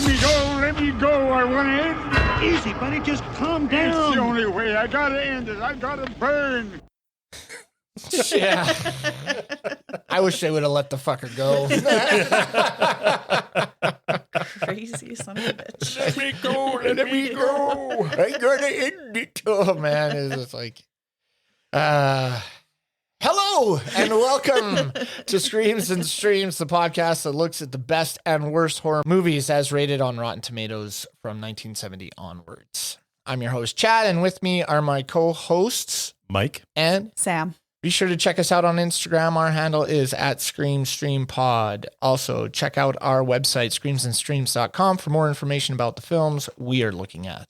Let me go, let me go. I want to end it. Easy, buddy, just calm down. It's the only way. I got to end it. I got to burn. Yeah. I wish they would have let the fucker go. Crazy son of a bitch. Let me go. Let me go. I'm going to end it. Oh, man. It's just like, hello and welcome to Screams and Streams, the podcast that looks at the best and worst horror movies as rated on Rotten Tomatoes from 1970 onwards. I'm your host, Chad, and with me are my co-hosts, Mike and Sam. Be sure to check us out on Instagram. Our handle is @ScreamStreamPod. Also, check out our website, screamsandstreams.com, for more information about the films we are looking at.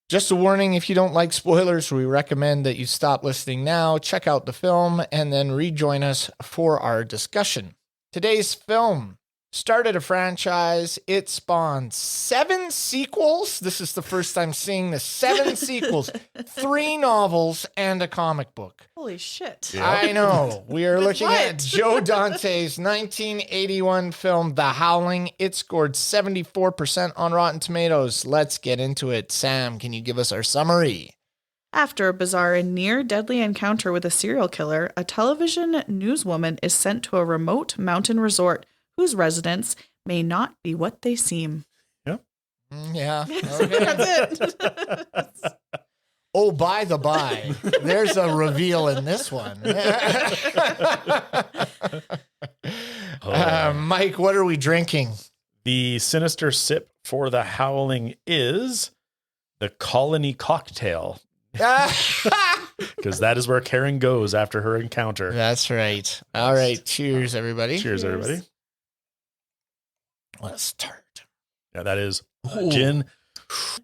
Just a warning, if you don't like spoilers, we recommend that you stop listening now, check out the film, and then rejoin us for our discussion. Today's film started a franchise. It spawned 7 sequels. This is the first time seeing the 7 sequels, 3 novels, and a comic book. Holy shit. Yeah. I know. We are looking What? at Joe Dante's 1981 film, The Howling. It scored 74% on Rotten Tomatoes. Let's get into it. Sam, can you give us our summary? After a bizarre and near deadly encounter with a serial killer, a television newswoman is sent to a remote mountain resort whose residents may not be what they seem. Yeah. Okay. That's it. Oh, by the by, there's a reveal in this one. Mike, what are we drinking? The sinister sip for The Howling is the Colony Cocktail, because that is where Karen goes after her encounter. That's right. All right. Cheers, everybody. Cheers, everybody. Let's start. Yeah, that is gin,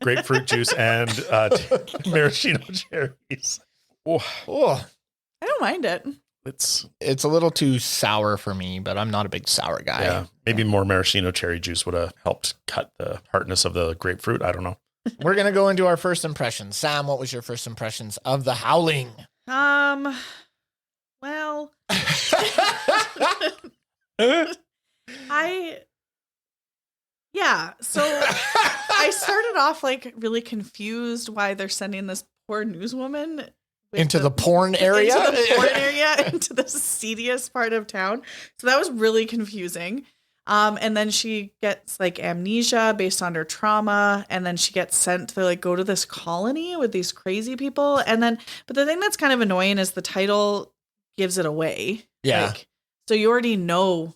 grapefruit juice, and maraschino cherries. Oh, I don't mind it. It's it's a little too sour for me, but I'm not a big sour guy. yeah, maybe more maraschino cherry juice would have helped cut the hardness of the grapefruit. I don't know. We're going to go into our first impressions. Sam, what was your first impressions of The Howling? Well, so I started off like really confused why they're sending this poor newswoman with Into the porn area? into the porn area, into the seediest part of town. So that was really confusing. And then she gets like amnesia based on her trauma, and then she gets sent to like go to this colony with these crazy people. And then, but the thing that's kind of annoying is the title gives it away. Yeah. Like, so you already know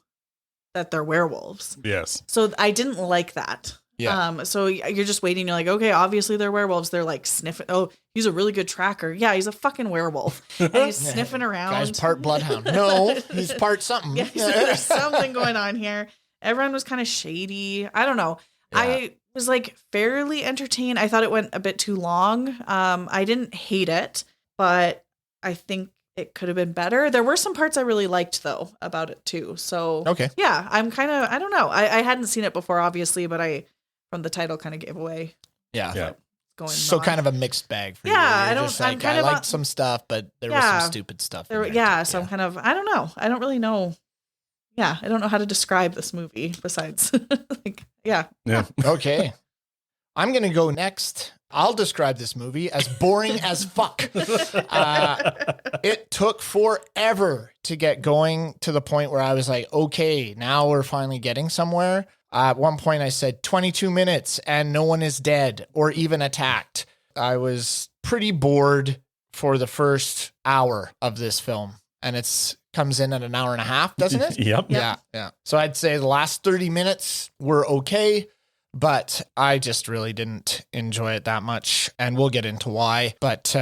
that they're werewolves. Yes. So I didn't like that. Yeah. So you're just waiting. You're like, okay, obviously they're werewolves. They're like sniffing. Oh, he's a really good tracker. Yeah, he's a fucking werewolf. And he's sniffing around. Guy's part bloodhound. No, he's part something. Yeah, there's something going on here. Everyone was kind of shady. I don't know. Yeah. I was like fairly entertained. I thought it went a bit too long. I didn't hate it, but I think it could have been better. There were some parts I really liked though about it too. So Okay. yeah, I'm kind of, I don't know. I hadn't seen it before, obviously, but from the title kind of gave away Yeah. Yeah. going So on. kind of a mixed bag for you. Yeah, You're I just don't- I'm like, kind I of liked some stuff, but there was Yeah. some stupid stuff. in There, there, yeah, too. so I'm kind of, I don't know. I don't really know. Yeah, I don't know how to describe this movie besides like, yeah. Yeah. Okay. I'm going to go next. I'll describe this movie as boring as fuck. It took forever to get going to the point where I was like, okay, now we're finally getting somewhere. At one point I said 22 minutes and no one is dead or even attacked. I was pretty bored for the first hour of this film, and it's comes in at an hour and a half, doesn't it? Yep. Yeah. So I'd say the last 30 minutes were okay, but I just really didn't enjoy it that much, and we'll get into why. But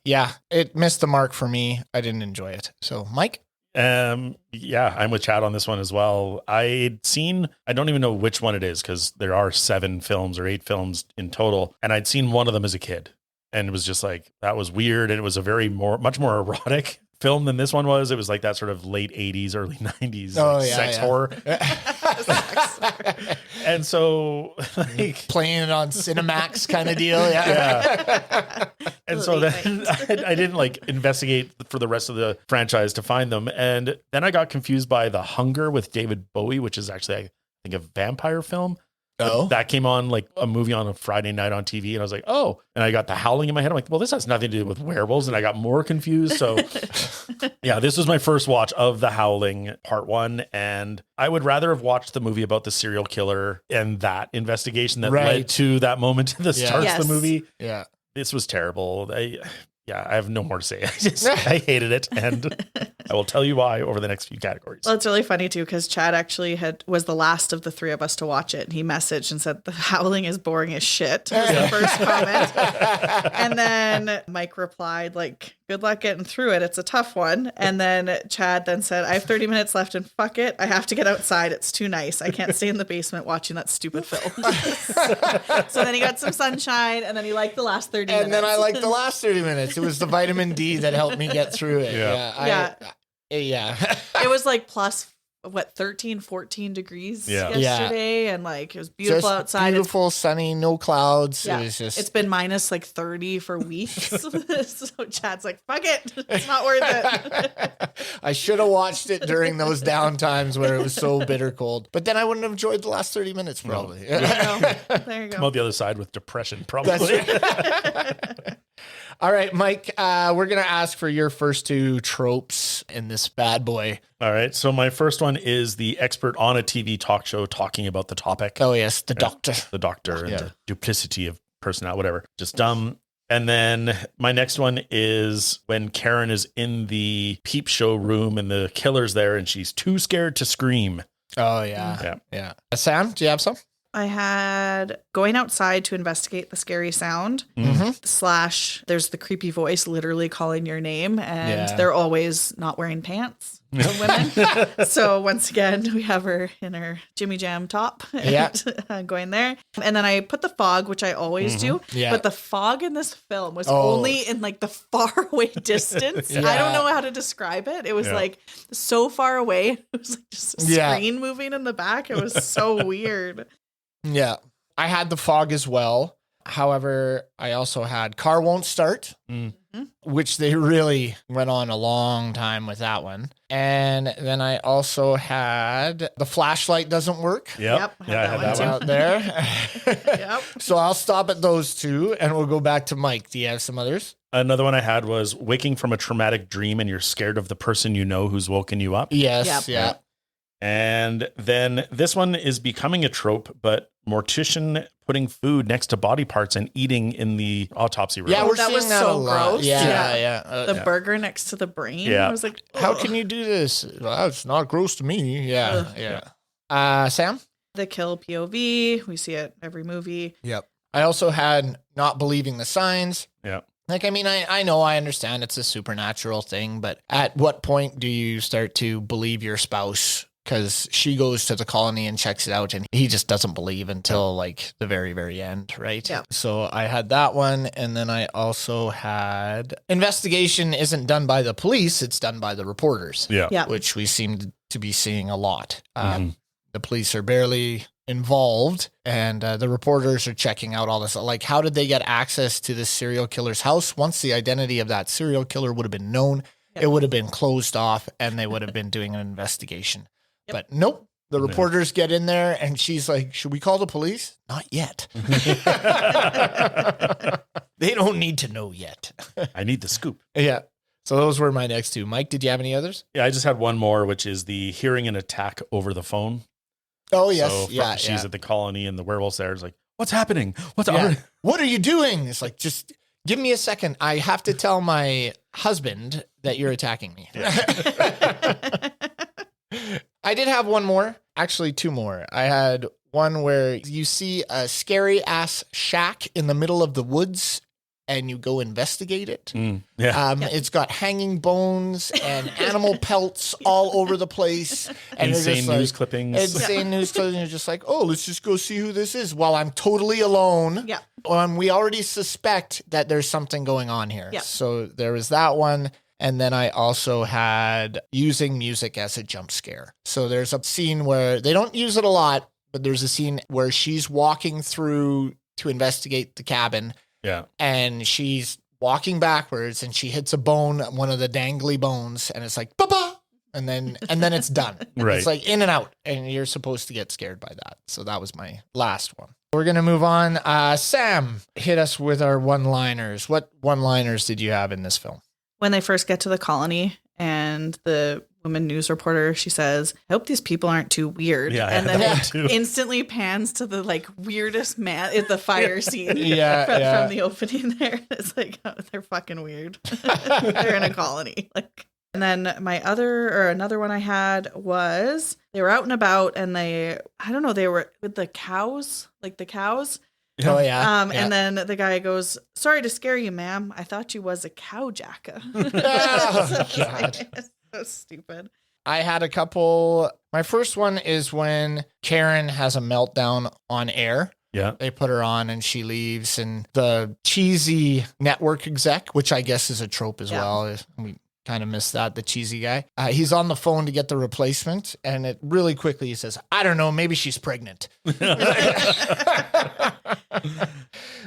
yeah, it missed the mark for me. I didn't enjoy it. So, Mike? Yeah, I'm with Chad on this one as well. I don't even know which one it is because there are 7 films or 8 films in total, and I'd seen one of them as a kid, and it was just like, that was weird, and it was a much more erotic film than this one was. It was like that sort of late 80s, early 90s sex horror. And so like Playing it on Cinemax kind of deal. yeah. And so Late then I didn't like investigate for the rest of the franchise to find them. And then I got confused by The Hunger with David Bowie, which is actually, I think, a vampire film. Oh. That came on like a movie on a Friday night on TV. And I was like, oh, and I got the Howling in my head. I'm like, well, this has nothing to do with werewolves. And I got more confused. So yeah, this was my first watch of the Howling part 1. And I would rather have watched the movie about the serial killer and that investigation that led to that moment that starts the movie. Yeah. This was terrible. I have no more to say. I hated it. And I will tell you why over the next few categories. Well, it's really funny too, because Chad actually was the last of the 3 of us to watch it. And he messaged and said, the Howling is boring as shit. Was the first comment. And then Mike replied, like, good luck getting through it. It's a tough one. And then Chad then said, I have 30 minutes left and fuck it. I have to get outside. It's too nice. I can't stay in the basement watching that stupid film. So then he got some sunshine and then he liked the last 30 minutes. And then I liked the last 30 minutes. It was the vitamin D that helped me get through it. Yeah. It was like plus 13, 14 degrees yesterday. And like, it was beautiful just outside. Beautiful, sunny, no clouds. Yeah. It was just. It's been minus like 30 for weeks. So Chad's like, fuck it. It's not worth it. I should have watched it during those downtimes where it was so bitter cold. But then I wouldn't have enjoyed the last 30 minutes probably. There you go. Come out the other side with depression, probably. All right, Mike, we're going to ask for your first 2 tropes in this bad boy. All right. So my first one is the expert on a TV talk show talking about the topic. Oh, yes, the doctor. The doctor and the duplicity of personality, whatever. Just dumb. And then my next one is when Karen is in the peep show room and the killer's there and she's too scared to scream. Oh, yeah. Sam, do you have some? I had going outside to investigate the scary sound / there's the creepy voice literally calling your name and they're always not wearing pants. Women. So once again, we have her in her Jimmy Jam top going there. And then I put the fog, which I always do. Yeah. But the fog in this film was only in like the far away distance. I don't know how to describe it. It was like so far away. It was like just a screen moving in the back. It was so weird. Yeah. I had the fog as well. However, I also had car won't start, which they really went on a long time with that one. And then I also had the flashlight doesn't work. Yep. I had that one out there. So I'll stop at those 2 and we'll go back to Mike. Do you have some others? Another one I had was waking from a traumatic dream and you're scared of the person you know who's woken you up. Yes. Yeah. And then this one is becoming a trope, but mortician putting food next to body parts and eating in the autopsy room. Yeah, that was so gross. Yeah. The burger next to the brain. Yeah. I was like, how can you do this? Well, it's not gross to me. Yeah. Sam? The kill POV. We see it every movie. Yep. I also had not believing the signs. Yeah. Like, I mean, I know, I understand it's a supernatural thing, but at what point do you start to believe your spouse? Because she goes to the colony and checks it out and he just doesn't believe until like the very, very end, right? Yeah. So I had that one. And then I also had investigation isn't done by the police, it's done by the reporters. Yeah. Which we seem to be seeing a lot. The police are barely involved and the reporters are checking out all this. Like, how did they get access to this serial killer's house? Once the identity of that serial killer would have been known, it would have been closed off and they would have been doing an investigation. But nope, the reporters get in there and she's like, should we call the police? Not yet. They don't need to know yet. I need the scoop. Yeah. So those were my next 2. Mike, did you have any others? Yeah, I just had one more, which is the hearing an attack over the phone. Oh, yes. So she's at the colony and the werewolf's there. It's like, what's happening? What are you doing? It's like, just give me a second. I have to tell my husband that you're attacking me. Yeah. I did have one more, actually 2 more. I had one where you see a scary ass shack in the middle of the woods and you go investigate it. It's got hanging bones and animal pelts all over the place. And insane news clippings. Insane news clippings. You're just like, oh, let's just go see who this is while I'm totally alone. Yeah. We already suspect that there's something going on here. Yeah. So there was that one. And then I also had using music as a jump scare. So there's a scene where they don't use it a lot, but there's a scene where she's walking through to investigate the cabin. Yeah. And she's walking backwards and she hits a bone, one of the dangly bones, and it's like, ba-ba, and then it's done. Right. It's like in and out, and you're supposed to get scared by that. So that was my last one. We're gonna move on. Sam, hit us with our one-liners. What one-liners did you have in this film? When they first get to the colony and the woman news reporter, she says, I hope these people aren't too weird. Yeah, and then that it one too. instantly pans to the like weirdest man at the fire scene Yeah, from the opening there. It's like, oh, they're fucking weird. They're in a colony. Like, and then another one I had was they were out and about and they were with the cows. Oh yeah. And then the guy goes, sorry to scare you, ma'am. I thought you was a cow jacker. Oh, God. It's so stupid. I had a couple. My first one is when Karen has a meltdown on air. Yeah. They put her on and she leaves, and the cheesy network exec, which I guess is a trope as well. We kind of missed that, the cheesy guy. He's on the phone to get the replacement, and it really quickly he says, I don't know, maybe she's pregnant.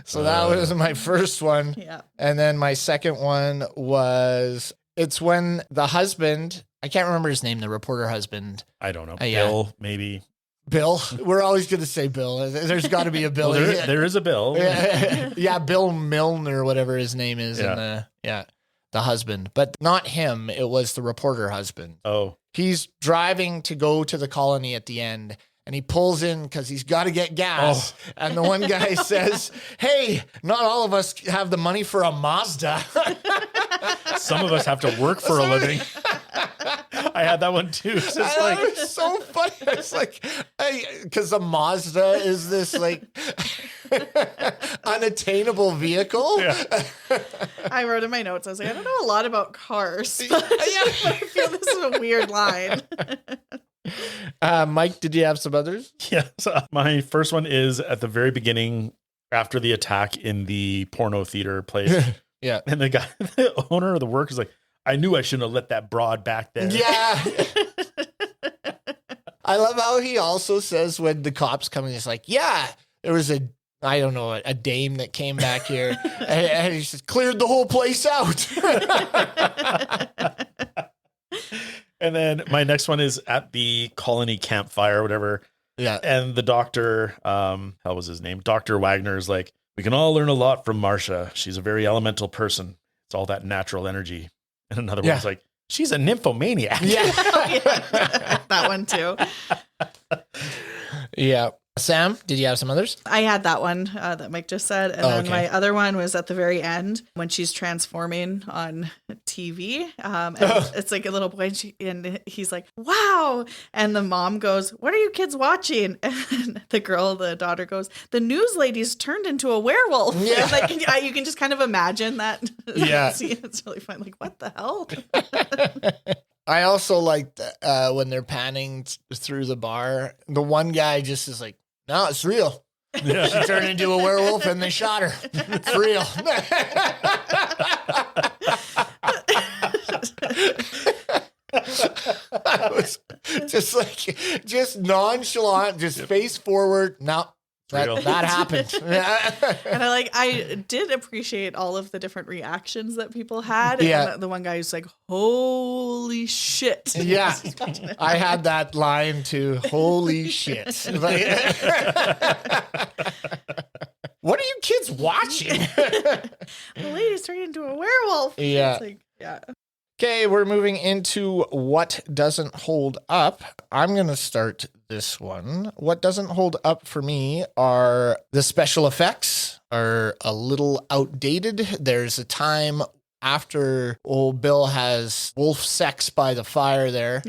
So that was my first one. Yeah. And then my second one was, it's when the husband, I can't remember his name, the reporter husband. I don't know. Yeah. Bill, maybe. Bill. We're always going to say Bill. There's got to be a Bill. Well, there is a Bill. Yeah, Bill Milne or whatever his name is. Yeah. In the husband. But not him. It was the reporter husband. Oh. He's driving to go to the colony at the end, and he pulls in because he's got to get gas. Oh. And the one guy says, hey, not all of us have the money for a Mazda. Some of us have to work for a living. I had that one too. It's just I like, thought it was so funny. It's like, because the Mazda is this like unattainable vehicle. yeah. I wrote in my notes, I was like, I don't know a lot about cars, but I feel this is a weird line. Mike, did you have some others? Yeah. So my first one is at the very beginning after the attack in the porno theater place. Yeah. And the guy, the owner of the work is like, I knew I shouldn't have let that broad back there. Yeah. I love how he also says when the cops come in, he's like, yeah, there was a dame that came back here and he just cleared the whole place out. And then my next one is at the colony campfire or whatever. Yeah. And the doctor, how was his name? Dr. Wagner is like, we can all learn a lot from Marcia. She's a very elemental person. It's all that natural energy. And another one's like, she's a nymphomaniac. Yeah. That one too. Yeah. Sam, did you have some others? I had that one that Mike just said. And then my other one was at the very end when she's transforming on TV. And it's like a little boy and he's like, wow. And the mom goes, what are you kids watching? And the daughter goes, the news lady's turned into a werewolf. Yeah. Like, you can just kind of imagine that. Yeah. See, it's really fun. Like, what the hell? I also liked when they're panning through the bar. The one guy just is like, no, it's real. Yeah. She turned into a werewolf and they shot her. It's real. I was just nonchalant, just face forward. No, that happened. And I did appreciate all of the different reactions that people had. Yeah. And the one guy who's like, holy shit. Yeah. I had that line too. Holy shit. Like, what are you kids watching? The lady's turned into a werewolf. Yeah. It's like, yeah. Okay, we're moving into what doesn't hold up. I'm going to start this one. What doesn't hold up for me are the special effects are a little outdated. There's a time after old Bill has wolf sex by the fire there.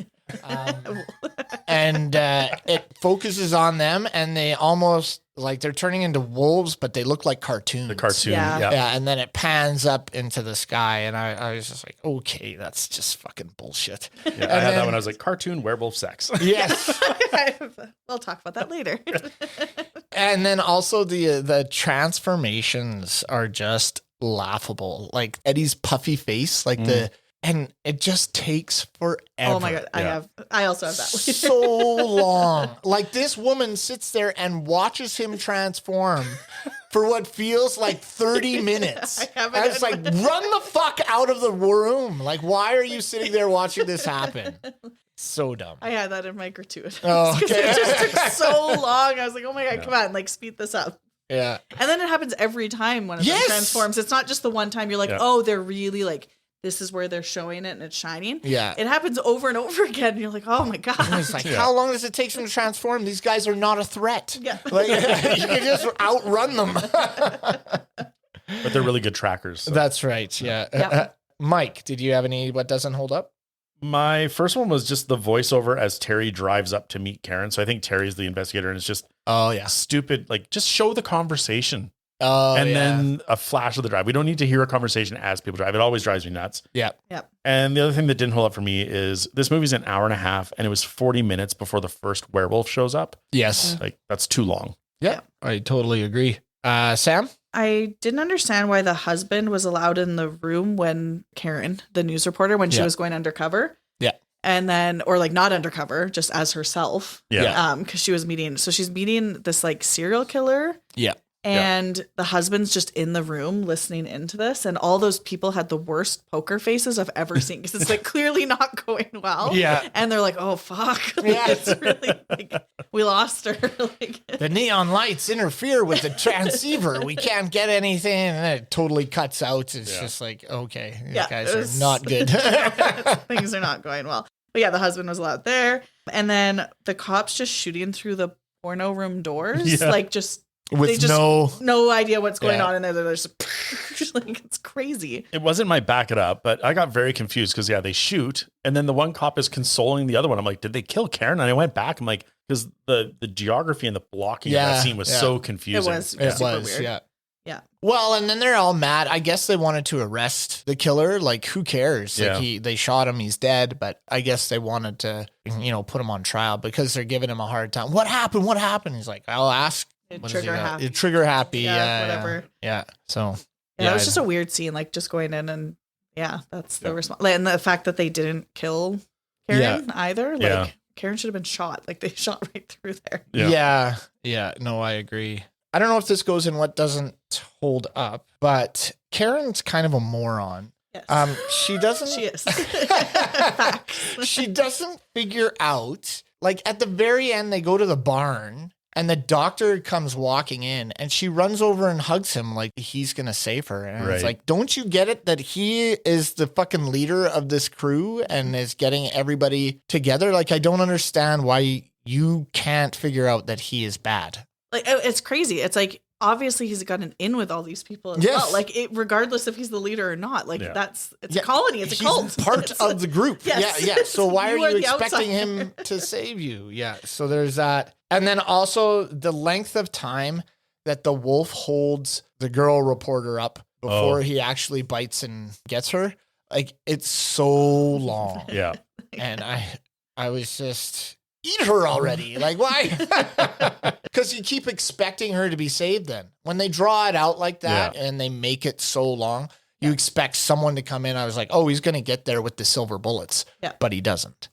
And it focuses on them and they almost like they're turning into wolves, but they look like cartoons. The cartoon. Yeah. Yeah, and then it pans up into the sky, and I was just like, okay, that's just fucking bullshit. Yeah, I had that when I was like, cartoon werewolf sex. Yes. We'll talk about that later. And then also the transformations are just laughable. Like Eddie's puffy face, like and it just takes forever. Oh my God. I also have that one. So long. Like this woman sits there and watches him transform for what feels like 30 minutes. I haven't And it's like, run the fuck out of the room. Like, why are you sitting there watching this happen? So dumb. I had that in my gratuitous. Oh, okay. It just took so long. I was like, oh my God, come on, like speed this up. Yeah. And then it happens every time when it transforms. It's not just the one time you're like, oh, they're really like, this is where they're showing it and it's shining. Yeah. It happens over and over again. And you're like, oh my God. It's like, how long does it take them to transform? These guys are not a threat. Yeah. Like, you can just outrun them. But they're really good trackers. So. That's right. Yeah. Mike, did you have any what doesn't hold up? My first one was just the voiceover as Terry drives up to meet Karen. So I think Terry's the investigator, and it's just stupid. Like, just show the conversation. Then a flash of the drive. We don't need to hear a conversation as people drive. It always drives me nuts. Yeah. And the other thing that didn't hold up for me is this movie's an hour and a half, and it was 40 minutes before the first werewolf shows up. Yes. Like, that's too long. Yeah. I totally agree. Sam? I didn't understand why the husband was allowed in the room when Karen, the news reporter, when she was going undercover. Yeah. And then, or like not undercover, just as herself. Yeah. Because she was she's meeting this like serial killer. Yeah. And the husband's just in the room listening into this. And all those people had the worst poker faces I've ever seen. Because it's like clearly not going well. Yeah. And they're like, oh, fuck. Like, it's really like, we lost her. Like, the neon lights interfere with the transceiver. We can't get anything. And then it totally cuts out. It's just like, okay, these guys are not good. Things are not going well. But yeah, the husband was allowed there. And then the cops just shooting through the porno room doors. Yeah. Like just. With no idea what's going on in there. They're just like, it's crazy. It wasn't my back it up, but I got very confused because they shoot, and then the one cop is consoling the other one. I'm like, did they kill Karen? And I went back. I'm like, because the geography and the blocking of that scene was so confusing. It was super weird. Yeah. Well, and then they're all mad. I guess they wanted to arrest the killer. Like, who cares? Like they shot him. He's dead. But I guess they wanted to, put him on trial because they're giving him a hard time. What happened? What happened? He's like, I'll ask. Trigger happy. Yeah, whatever. Yeah. So it was just a weird scene, like just going in and that's the response. And the fact that they didn't kill Karen either. Like Karen should have been shot. Like they shot right through there. Yeah. No, I agree. I don't know if this goes in what doesn't hold up, but Karen's kind of a moron. Yes. She doesn't. She is. She doesn't figure out. Like at the very end, they go to the barn. And the doctor comes walking in and she runs over and hugs him like he's going to save her. And it's like, don't you get it that he is the fucking leader of this crew and is getting everybody together? Like, I don't understand why you can't figure out that he is bad. Like, it's crazy. It's like, obviously he's got an in with all these people as well. Like, regardless if he's the leader or not, like it's a colony. It's a cult. He's part of the group. Yes. Yeah. So why are you expecting him to save you? Yeah. So there's that. And then also the length of time that the wolf holds the girl reporter up before he actually bites and gets her. Like, it's so long. Yeah. And I was just, eat her already. Like, why? Because you keep expecting her to be saved then. When they draw it out like that and they make it so long, you expect someone to come in. I was like, oh, he's going to get there with the silver bullets. Yeah. But he doesn't.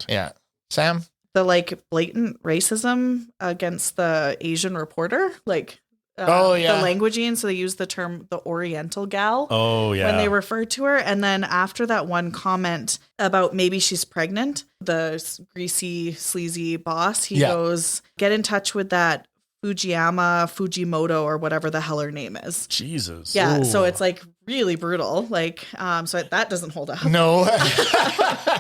Yeah. Sam? The like blatant racism against the Asian reporter, like the languaging. So they use the term the Oriental gal. Oh yeah. When they refer to her, and then after that one comment about maybe she's pregnant, the greasy sleazy boss, he goes, get in touch with that Fujimoto or whatever the hell her name is. Jesus. Yeah. Ooh. So it's like really brutal. Like, so that doesn't hold up. No,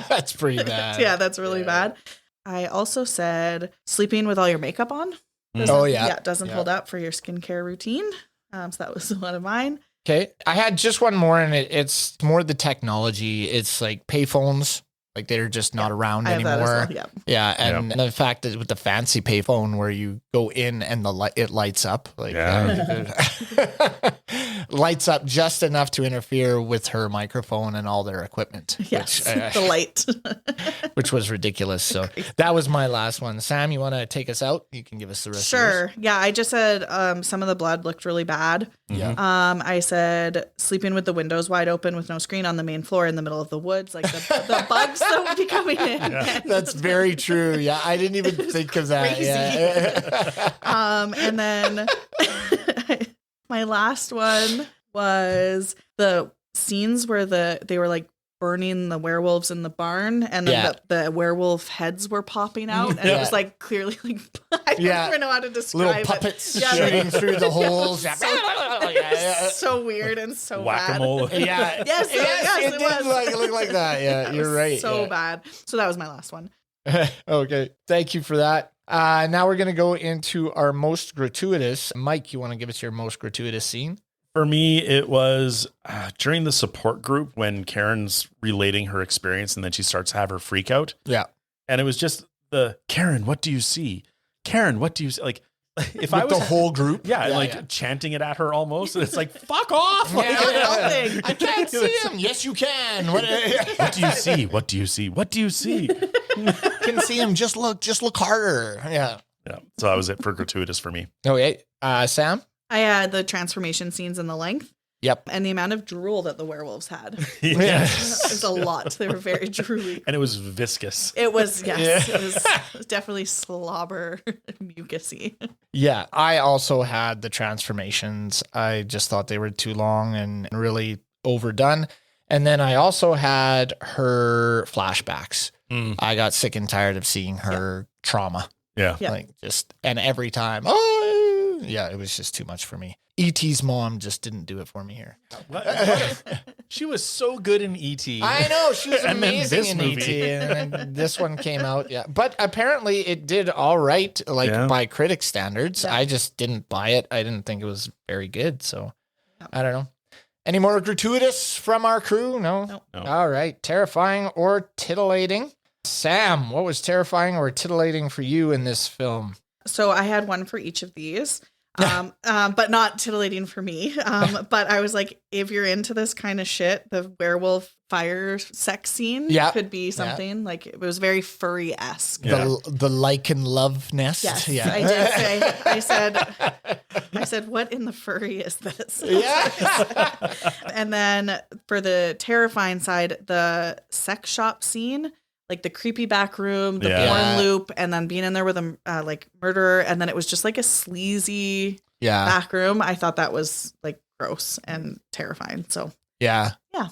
that's pretty bad. Yeah, that's really bad. I also said sleeping with all your makeup on. Doesn't hold up for your skincare routine. So that was one of mine. Okay. I had just one more, and it's more the technology. It's like payphones. Like they're just not around anymore. Yeah. And the fact that with the fancy payphone where you go in and it lights up, like lights up just enough to interfere with her microphone and all their equipment. Yes, the light. Which was ridiculous. So that was my last one. Sam, you want to take us out? You can give us the rest. Sure. Yeah, I just said some of the blood looked really bad. Yeah. I said sleeping with the windows wide open with no screen on the main floor in the middle of the woods, like the bugs that would be coming in. Yeah. That's very true. Yeah, I didn't even think of that. Crazy. Yeah. And then My last one was the scenes where they were like burning the werewolves in the barn, and then the werewolf heads were popping out, and it was like clearly like I don't even know how to describe little puppets it. shooting through the holes. So weird and so Whack-a-mole. bad. Yeah, Yes, it did look like that. Yeah, you're right. So bad. So that was my last one. Okay, thank you for that. Now we're gonna go into our most gratuitous. Mike, you want to give us your most gratuitous scene? For me, it was during the support group when Karen's relating her experience and then she starts to have her freak out. Yeah. And it was just Karen, what do you see? Karen, what do you see? Like, if With I was the whole group. Chanting it at her almost. And it's like, fuck off. I can't see him. Yes, you can. What do you see? What do you see? What do you see? Can see him. Just look harder. Yeah. Yeah. So that was it for gratuitous for me. Okay. Sam? I had the transformation scenes and the length. Yep. And the amount of drool that the werewolves had. Yes. It was a lot. They were very drooly. And it was viscous. It was, yes. It was definitely slobber, mucusy. Yeah. I also had the transformations. I just thought they were too long and really overdone. And then I also had her flashbacks. I got sick and tired of seeing her trauma. Yeah. Like and every time, it was just too much for me. E.T.'s mom just didn't do it for me here. She was so good in E.T. I know, she was And then amazing this in movie. E.T. And then this one came out, But apparently it did all right, by critic standards. Yeah. I just didn't buy it. I didn't think it was very good, so I don't know. Any more gratuitous from our crew? No? No. All right. Terrifying or titillating? Sam, what was terrifying or titillating for you in this film? So I had one for each of these, but not titillating for me. But I was like, if you're into this kind of shit, the werewolf fire sex scene could be something. Like, it was very furry-esque. Yeah. The lichen love nest? Yes, Yeah. I did say. I said, what in the furry is this? Yeah. And then for the terrifying side, the sex shop scene, like the creepy back room, the porn loop, and then being in there with a murderer, and then it was just like a sleazy back room. I thought that was like gross and terrifying. So Yeah.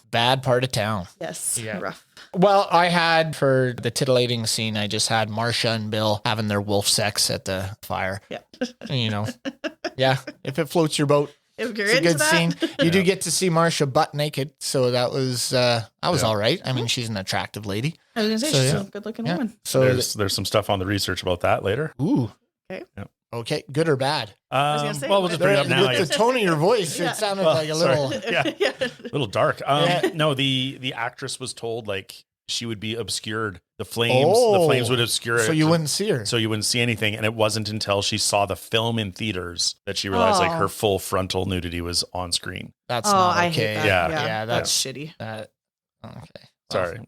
Bad part of town. yes, Yeah. rough. Well, I had for the titillating scene, I just had Marcia and Bill having their wolf sex at the fire. Yeah. If it floats your boat. If you're It's a into good that, scene. You do get to see Marcia butt naked, so that was all right. I mean, she's an attractive lady. I was gonna say So, she's yeah. a good-looking Yeah. woman. So There's some stuff on the research about that later. ooh. Okay. Yep. Okay, good or bad? was gonna say, Well, we'll just bring it up now. I With guess. the tone of your voice, Yeah. it sounded Oh, like a sorry. little. Yeah. A little dark. Yeah. No, the actress was told like she would be obscured. The flames would obscure it. So you wouldn't see her. So you wouldn't see anything. And it wasn't until she saw the film in theaters that she realized like her full frontal nudity was on screen. That's Oh, not I okay. hate that. Yeah. Yeah, That's shitty. okay. Sorry.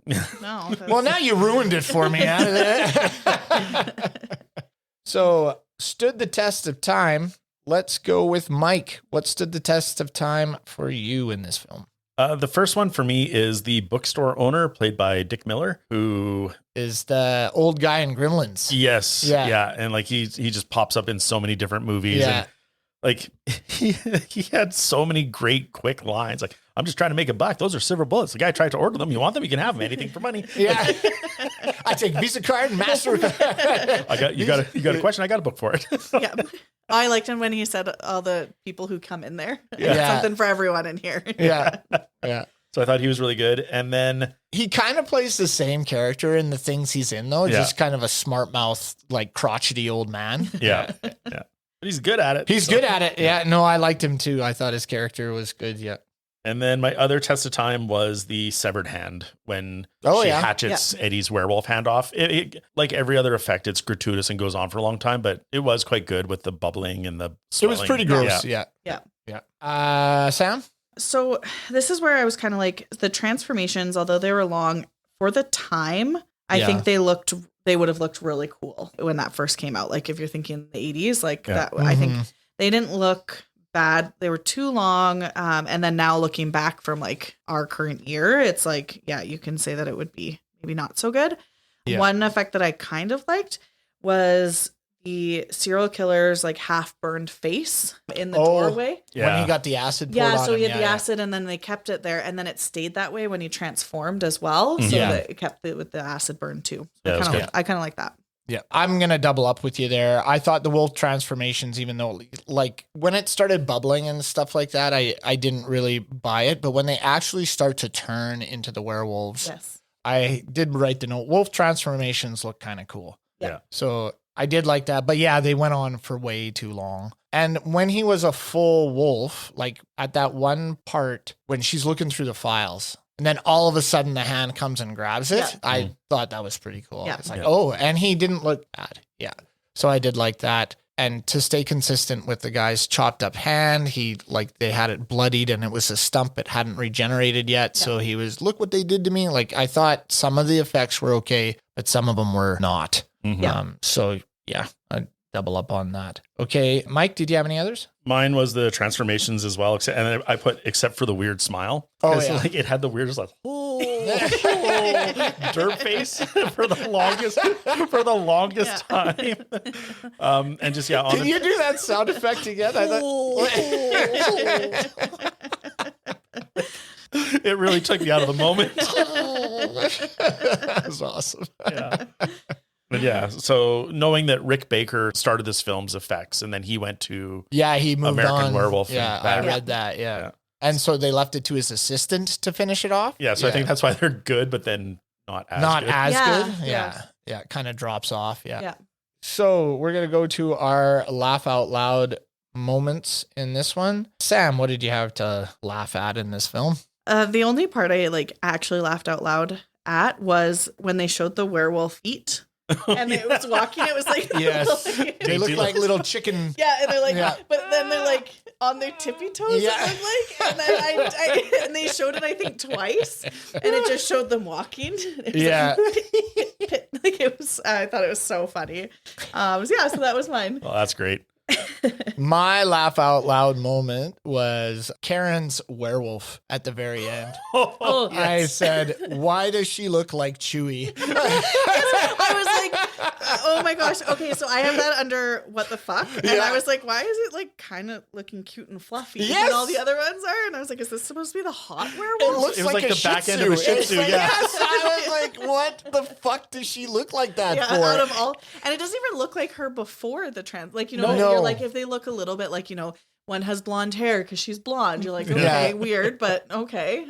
No. Well, now you ruined it for me. So, stood the test of time. Let's go with Mike. What stood the test of time for you in this film? The first one for me is the bookstore owner, played by Dick Miller, who Is the old guy in Gremlins. yes, Yeah. yeah, and like he just pops up in so many different movies, Yeah. and like he had so many great quick lines. Like, I'm just trying to make a buck. Those are silver bullets. The guy tried to order them. You want them? You can have them. Anything for money. Yeah. I take Visa card and MasterCard. You got a question? I got a book for it. Yeah. I liked him when he said all the people who come in there. Yeah. Something for everyone in here. Yeah. Yeah. So I thought he was really good. And then He kind of plays the same character in the things he's in, though. Yeah. Just kind of a smart mouth, like crotchety old man. yeah. But he's good at it. He's so. good at it. Yeah. No, I liked him too. I thought his character was good. Yeah. And then my other test of time was the severed hand when Oh, she yeah. hatchets Eddie's werewolf hand off. It, like every other effect, it's gratuitous and goes on for a long time, but it was quite good with the bubbling and the It swelling. was pretty gross. Yeah. Yeah. Yeah. Yeah. Sam? So this is where I was kind of like the transformations, although they were long for the time, I think they would have looked really cool when that first came out. Like if you're thinking the 80s, like that, I think they didn't look bad. They were too long. And then now looking back from like our current year, it's like, yeah, you can say that it would be maybe not so good. Yeah. One effect that I kind of liked was the serial killer's like half burned face in the doorway. When he got the acid poured Yeah, on so him. he had the acid and then they kept it there and then it stayed that way when he transformed as well. So that it kept it with the acid burn too. Yeah, I kind of like that. Yeah, I'm going to double up with you there. I thought the wolf transformations, even though like when it started bubbling and stuff like that, I didn't really buy it. But when they actually start to turn into the werewolves, Yes. I did write the note. Wolf transformations look kind of cool. Yeah. So I did like that. But yeah, they went on for way too long. And when he was a full wolf, like at that one part when she's looking through the files, and then all of a sudden the hand comes and grabs it. Yeah. I thought that was pretty cool. Yeah. It's like, oh, and he didn't look bad. Yeah. So I did like that. And to stay consistent with the guy's chopped up hand, they had it bloodied and it was a stump. It hadn't regenerated yet. Yeah. So he was, look what they did to me. Like I thought some of the effects were okay, but some of them were not. Mm-hmm. So yeah, I'd double up on that. Okay. Mike, did you have any others? Mine was the transformations as well, and I put except for the weird smile. Oh, yeah. Like it had the weirdest like dirt face for the longest time. And just Can you do that sound effect again? I thought it really took me out of the moment. That was awesome. Yeah. But yeah, so knowing that Rick Baker started this film's effects and then he went to he moved American on. Werewolf. Yeah, I read that. Yeah. And so they left it to his assistant to finish it off. Yeah, so I think that's why they're good, but then not as good. Good. Yeah, it kind of drops off. Yeah. So we're gonna go to our laugh out loud moments in this one. Sam, what did you have to laugh at in this film? The only part I actually laughed out loud at was when they showed the werewolf feet. And it was walking. It was like they look like little chicken. Yeah, and they're like, but then they're like on their tippy toes. Yeah. It looked like, and then and they showed it I think twice, and it just showed them walking. Like it was. I thought it was so funny. So that was mine. Well, that's great. My laugh out loud moment was Karen's werewolf at the very end. Oh, yes. I said, why does she look like Chewie? I was like, oh my gosh. Okay, so I have that under what the fuck? And I was like, why is it like kind of looking cute and fluffy? Yes. And all the other ones are? And I was like, is this supposed to be the hot werewolf? It was like a the Shih back end Tzu. of a Shih Tzu, Like, yeah. Yes, I was like, what the fuck does she look like that for? Out of all, and it doesn't even look like her before the trans. Like, No. you're like, if they look a little bit like, one has blonde hair because she's blonde. You're like, okay, weird, but okay.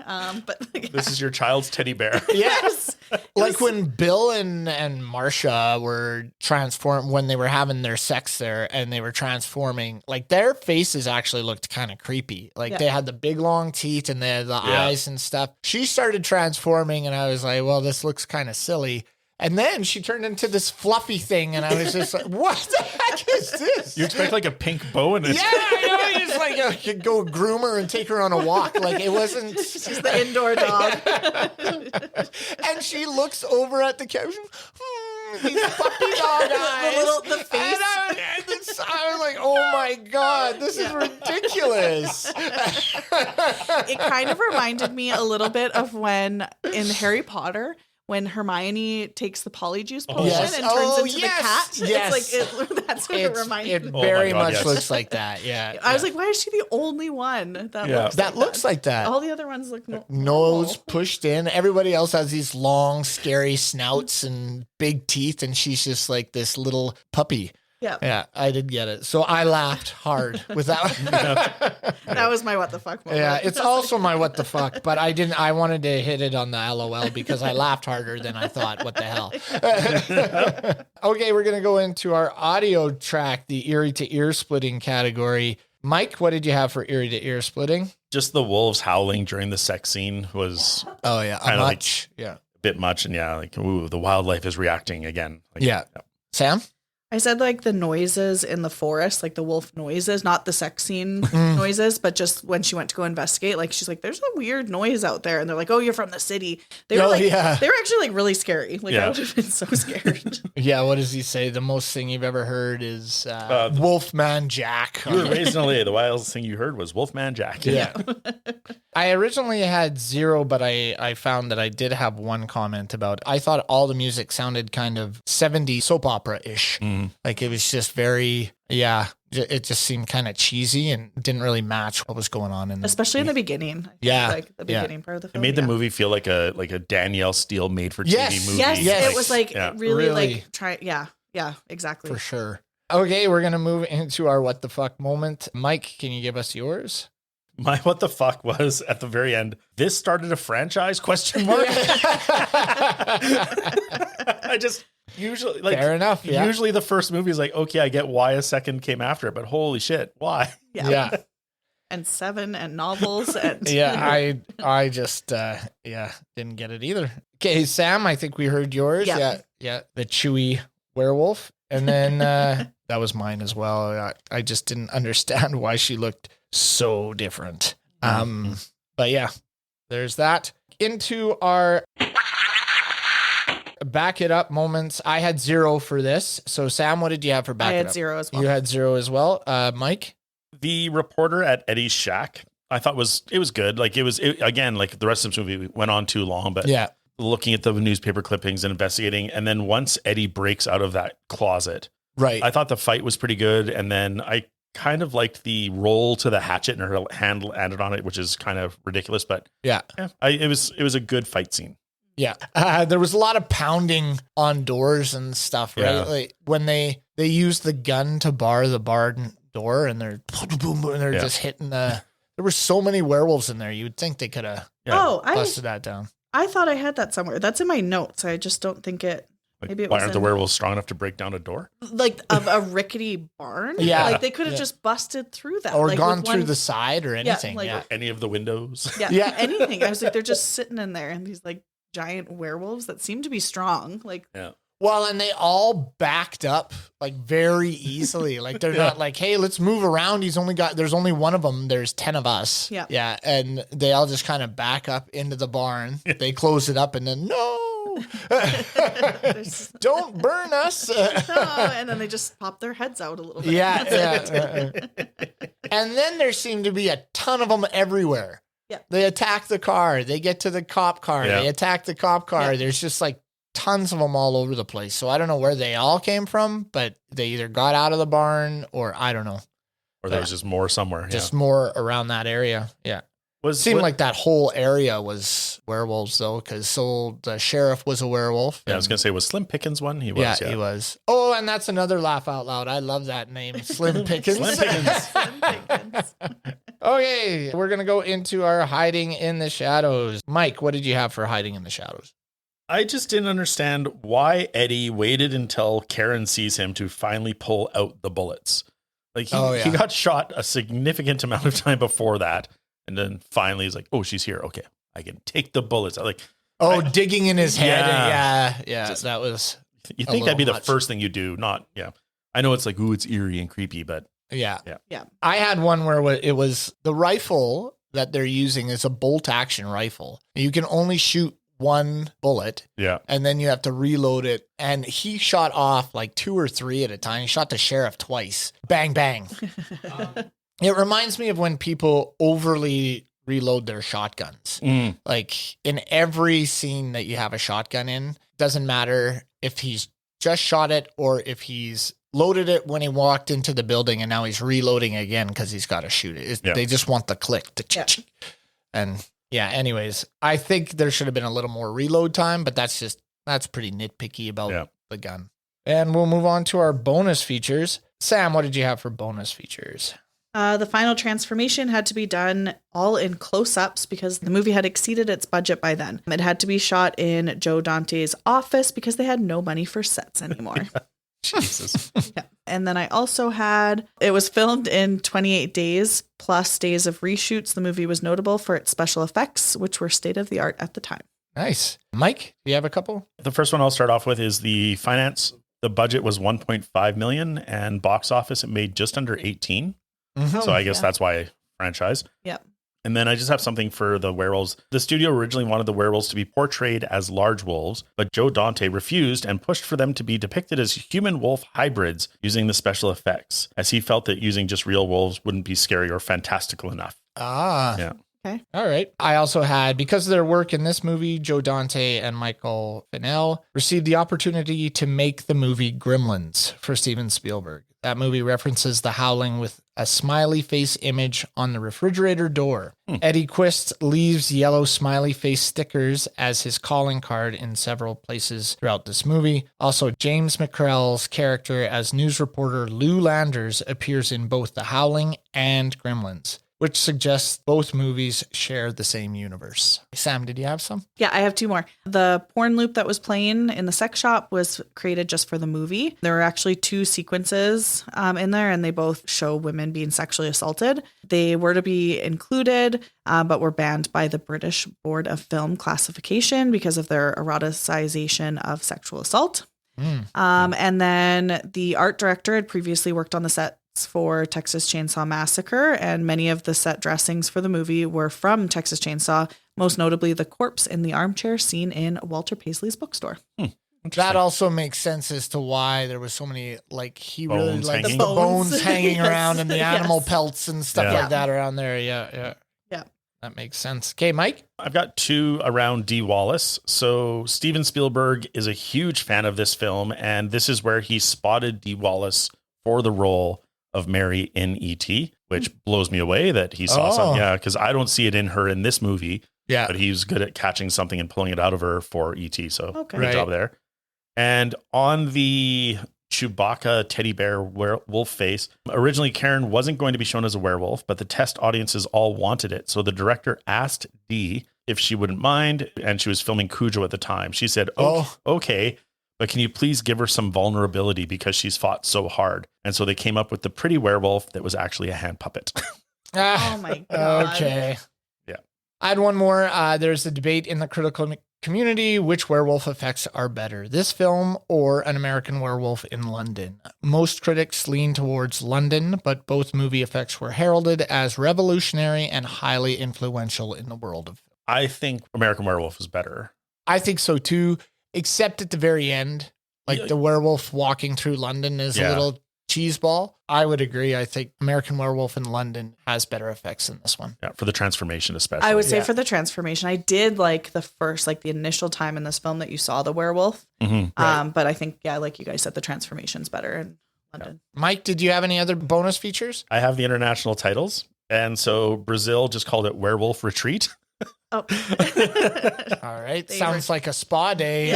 But This is your child's teddy bear. Yes. Like when Bill and Marsha were transformed, when they were having their sex there and they were transforming, like their faces actually looked kind of creepy. Like they had the big long teeth and they had the eyes and stuff. She started transforming and I was like, well, this looks kind of silly. And then she turned into this fluffy thing, and I was just like, what the heck is this? You expect like a pink bow in it. Yeah, I know. It's like you could go groom her and take her on a walk. Like it wasn't. she's the indoor dog. And she looks over at the couch. These puppy dog eyes. The face. And I was like, oh my God, this is ridiculous. It kind of reminded me a little bit of when in Harry Potter, when Hermione takes the polyjuice potion and turns into the cat. Yes. It's like, that's what it reminded me. It very much looks like that. Yeah. I was like, why is she the only one that looks like that? All the other ones look nose normal. pushed in. Everybody else has these long, scary snouts and big teeth, and she's just like this little puppy. Yeah, I did get it. So I laughed hard with that. That was my what the fuck moment. Yeah, it's also my what the fuck, but I wanted to hit it on the LOL because I laughed harder than I thought, what the hell. Okay, we're going to go into our audio track, the eerie to ear splitting category. Mike, what did you have for eerie to ear splitting? Just the wolves howling during the sex scene was kind of a bit much. And the wildlife is reacting again. Sam? I said like the noises in the forest, like the wolf noises, not the sex scene noises, but just when she went to go investigate, like she's like, there's a weird noise out there. And they're like, oh, you're from the city. They were they were actually like really scary. Like I would have been so scared. What does he say? The most thing you've ever heard is Wolfman Jack. You were raised in LA. The wildest thing you heard was Wolfman Jack. Yeah. I originally had 0, but I found that I did have one comment about, I thought all the music sounded kind of 70s soap opera-ish. Like it was just very, it just seemed kind of cheesy and didn't really match what was going on in Especially in the beginning. I think, Yeah. Like the beginning part of the It film. made the movie feel like a Danielle Steele made for TV movie. Yes. It was like really Really. like yeah, exactly. For sure. Okay, we're going to move into our what the fuck moment. Mike, can you give us yours? My what the fuck was at the very end. This started a franchise? Question mark. I just usually like Fair enough. Yeah. Usually the first movie is like, okay, I get why a second came after it, but holy shit, why? Yeah. And 7 and novels and Yeah, I just didn't get it either. Okay, Sam, I think we heard yours. Yeah. Yeah, the chewy werewolf. And then that was mine as well. I just didn't understand why she looked so different. But yeah, there's that. Into our back it up moments. I had 0 for this. So Sam, what did you have for back I it had up? 0 as well. You had 0 as well. Mike? The reporter at Eddie's shack, I thought it was good. Like again, like the rest of this movie went on too long, but Yeah. looking at the newspaper clippings and investigating. And then once Eddie breaks out of that closet, Right. I thought the fight was pretty good. And then I kind of liked the roll to the hatchet and her hand landed on it, which is kind of ridiculous, but Yeah. it was a good fight scene. Yeah. There was a lot of pounding on doors and stuff, right? Yeah. Like when they use the gun to bar the barn door and they're boom, boom, boom, and they're just hitting there were so many werewolves in there. You'd think they could have busted that down. I thought I had that somewhere. That's in my notes. I just don't think it. Like, Maybe it why was aren't the werewolves strong enough to break down a door? like a rickety barn. Yeah. Like they could have just busted through that. Or like gone with through one- the side or anything. like- Yeah. Any of the windows? Yeah, Yeah. anything. I was like, they're just sitting in there and these like giant werewolves that seem to be strong. Like Well, and they all backed up like very easily. Like they're not like, hey, let's move around. There's only one of them. There's 10 of us. Yeah. Yeah. And they all just kind of back up into the barn. They close it up and then, no, don't burn us. and then they just pop their heads out a little bit. Yeah. And then there seemed to be a ton of them everywhere. Yeah. They attack the car. They get to the cop car. Yeah. They attack the cop car. Yeah. There's just like tons of them all over the place. So I don't know where they all came from, but they either got out of the barn or I don't know. Or there was just more somewhere. Just more around that area. Yeah. Seemed like that whole area was werewolves though, because the sheriff was a werewolf. I was gonna say, was Slim Pickens one? He was. Yeah, he was. Oh, and that's another laugh out loud. I love that name, Slim Pickens. Slim Pickens. Slim Pickens. Okay, we're gonna go into our hiding in the shadows. Mike, what did you have for hiding in the shadows? I just didn't understand why Eddie waited until Karen sees him to finally pull out the bullets. Like he got shot a significant amount of time before that. And then finally he's like, oh, she's here. Okay, I can take the bullets. Digging in his head. Yeah. Just- that was. You think that'd be the first thing you do? Not, I know it's like, ooh, it's eerie and creepy, but Yeah. Yeah. I had one where it was the rifle that they're using is a bolt action rifle. You can only shoot one bullet. yeah. And then you have to reload it. And he shot off like 2 or 3 at a time. He shot the sheriff twice. Bang, bang. It reminds me of when people overly reload their shotguns. Like in every scene that you have a shotgun in, doesn't matter if he's just shot it or if he's loaded it when he walked into the building and now he's reloading again because he's got to shoot it. They just want the click. And anyways, I think there should have been a little more reload time, but that's pretty nitpicky about the gun. And we'll move on to our bonus features. Sam, what did you have for bonus features? The final transformation had to be done all in close-ups because the movie had exceeded its budget by then. It had to be shot in Joe Dante's office because they had no money for sets anymore. Jesus. And then I also it was filmed in 28 days plus days of reshoots. The movie was notable for its special effects, which were state-of-the-art at the time. Nice. Mike, do you have a couple? The first one I'll start off with is the finance. The budget was 1.5 million and box office, it made just under 18. So I guess that's why franchise. Yep. And then I just have something for the werewolves. The studio originally wanted the werewolves to be portrayed as large wolves, but Joe Dante refused and pushed for them to be depicted as human-wolf hybrids using the special effects, as he felt that using just real wolves wouldn't be scary or fantastical enough. Ah. Yeah. Okay. All right. I also had, because of their work in this movie, Joe Dante and Michael Fennell received the opportunity to make the movie Gremlins for Steven Spielberg. That movie references the Howling with a smiley face image on the refrigerator door. Eddie Quist leaves yellow smiley face stickers as his calling card in several places throughout this movie. Also, James McCrell's character as news reporter Lou Landers appears in both the Howling and Gremlins, which suggests both movies share the same universe. Sam, did you have some? Yeah, I have two more. The porn loop that was playing in the sex shop was created just for the movie. There were actually two sequences in there, and they both show women being sexually assaulted. They were to be included, but were banned by the British Board of Film Classification because of their eroticization of sexual assault. And then the art director had previously worked on the set for Texas Chainsaw Massacre, and many of the set dressings for the movie were from Texas Chainsaw, most notably the corpse in the armchair seen in Walter Paisley's bookstore. That also makes sense as to why there was so many, like, he really Bones likes hanging. the bones hanging Yes. around and the animal Yes. pelts and stuff Yeah. like that around there. Yeah. That makes sense. Okay, Mike? I've got two around Dee Wallace. So Steven Spielberg is a huge fan of this film, and this is where he spotted Dee Wallace for the role of Mary in E.T., which blows me away that he saw some. Yeah, because I don't see it in her in this movie. Yeah. But he's good at catching something and pulling it out of her for E.T. So Okay. good Right. job there. And on the Chewbacca teddy bear wolf face, originally Karen wasn't going to be shown as a werewolf, but the test audiences all wanted it. So the director asked Dee if she wouldn't mind, and she was filming Cujo at the time. She said, okay, but can you please give her some vulnerability because she's fought so hard? And so they came up with the pretty werewolf that was actually a hand puppet. Oh my God. Okay. Yeah. I had one more. There's a debate in the critical community which werewolf effects are better, this film or An American Werewolf in London. Most critics lean towards London, but both movie effects were heralded as revolutionary and highly influential in the world of film. I think American Werewolf is better. I think so too, except at the very end, like Yeah. the werewolf walking through London is a Yeah. little cheeseball. I would agree. I think American Werewolf in London has better effects than this one. Yeah, for the transformation especially. I would say Yeah. for the transformation, I did like the first, like the initial time in this film that you saw the werewolf. Mhm. But I think, yeah, like you guys said, the transformation's better in London. Mike, did you have any other bonus features? I have the international titles. And so Brazil just called it Werewolf Retreat. Oh, All right. They Sounds like a spa day.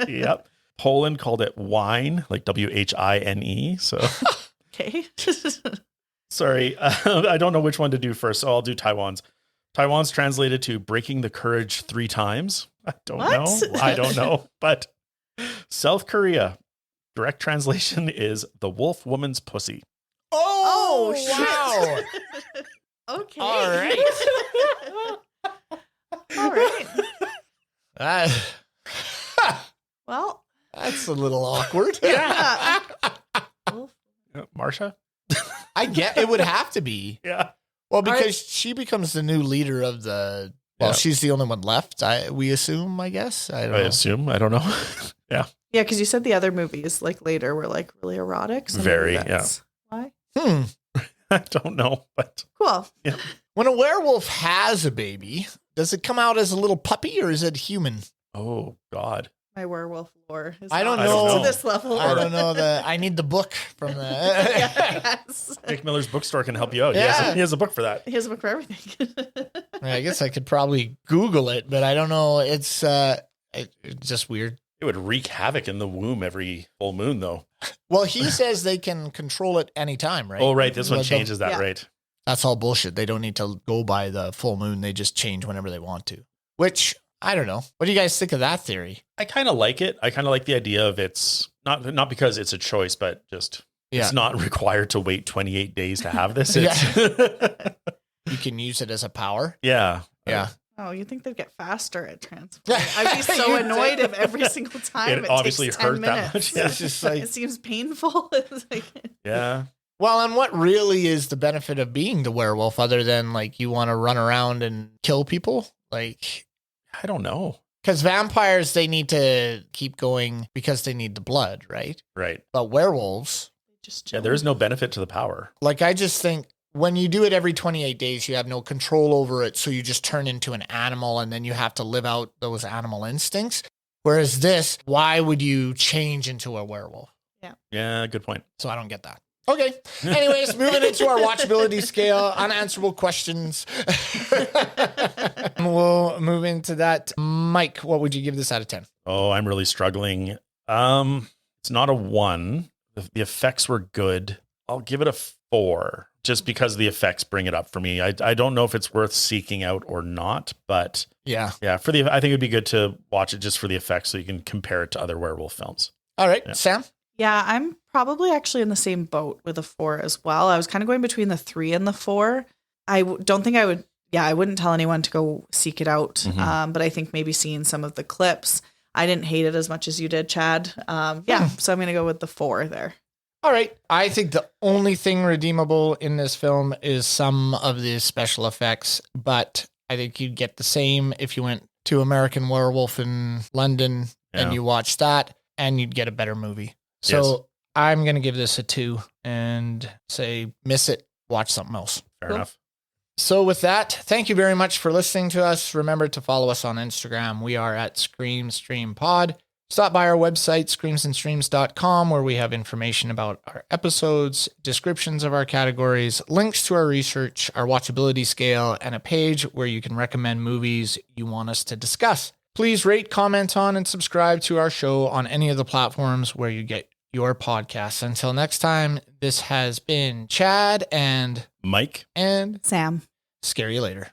Yep. Poland called it wine, like WHINE. So okay. sorry, I don't know which one to do first. So I'll do Taiwan's. Taiwan's translated to breaking the courage 3 times. I don't know. I don't know. But South Korea, direct translation is the wolf woman's pussy. Oh, shit. wow. Okay. All right. All right. Well, That's a little awkward. yeah. Well, Marsha? I get it would have to be. Yeah. Well, because she becomes the new leader of the. Well, Yeah. she's the only one left. We assume. I guess. I don't I know. assume. I don't know. Yeah. yeah, because you said the other movies, like later, were like really erotic. So maybe Very, that's why. I don't know. But Cool. When a werewolf has a baby, does it come out as a little puppy or is it human? oh, God. My werewolf lore is I don't not know. to this level. I don't know. I need the book from the. Yes. Nick Miller's bookstore can help you out. Yeah. He has a book for that. He has a book for everything. I guess I could probably Google it, but I don't know. It's just weird. It would wreak havoc in the womb every full moon, though. Well, he says they can control it anytime, right? Oh, right. This one Well, the- changes that, yeah. right? That's all bullshit. They don't need to go by the full moon. They just change whenever they want to. Which, I don't know. What do you guys think of that theory? I kind of like it. I kind of like the idea of it's not because it's a choice, but just Yeah. it's not required to wait 28 days to have this. Yeah. It's You can use it as a power. yeah. Yeah. Oh, you think they'd get faster at transport? I'd be so You'd annoyed think. if every single time It it, obviously takes 10 hurt that minutes. much. Yeah. It's just like, It seems painful. It's like, Yeah. well, and what really is the benefit of being the werewolf other than like you want to run around and kill people? Like, I don't know. because vampires, they need to keep going because they need the blood, right? Right. But werewolves, just Yeah. chill. There is no benefit to the power. like, I just think when you do it every 28 days, you have no control over it. So you just turn into an animal and then you have to live out those animal instincts. Whereas this, why would you change into a werewolf? Yeah, good point. So I don't get that. Okay. Anyways, moving into our watchability scale, unanswerable questions. We'll move into that. Mike, what would you give this out of 10? Oh, I'm really struggling. It's not a 1. The effects were good. I'll give it a 4 just because the effects bring it up for me. I don't know if it's worth seeking out or not, but yeah, I think it'd be good to watch it just for the effects so you can compare it to other werewolf films. All right. Yeah. Sam? Yeah, I'm probably actually in the same boat with a 4 as well. I was kind of going between the 3 and the 4. Don't think I would. Yeah, I wouldn't tell anyone to go seek it out. Mm-hmm. But I think maybe seeing some of the clips, I didn't hate it as much as you did, Chad. So I'm going to go with the 4 there. All right. I think the only thing redeemable in this film is some of the special effects, but I think you'd get the same if you went to American Werewolf in London and you watched that, and you'd get a better movie. So I'm going to give this a 2 and say, miss it, watch something else. Fair enough. So with that, thank you very much for listening to us. Remember to follow us on Instagram. We are at ScreamStreamPod. Stop by our website, screamsandstreams.com, where we have information about our episodes, descriptions of our categories, links to our research, our watchability scale, and a page where you can recommend movies you want us to discuss. Please rate, comment on, and subscribe to our show on any of the platforms where you get your podcasts. Until next time, this has been Chad and Mike and Sam. scare you later.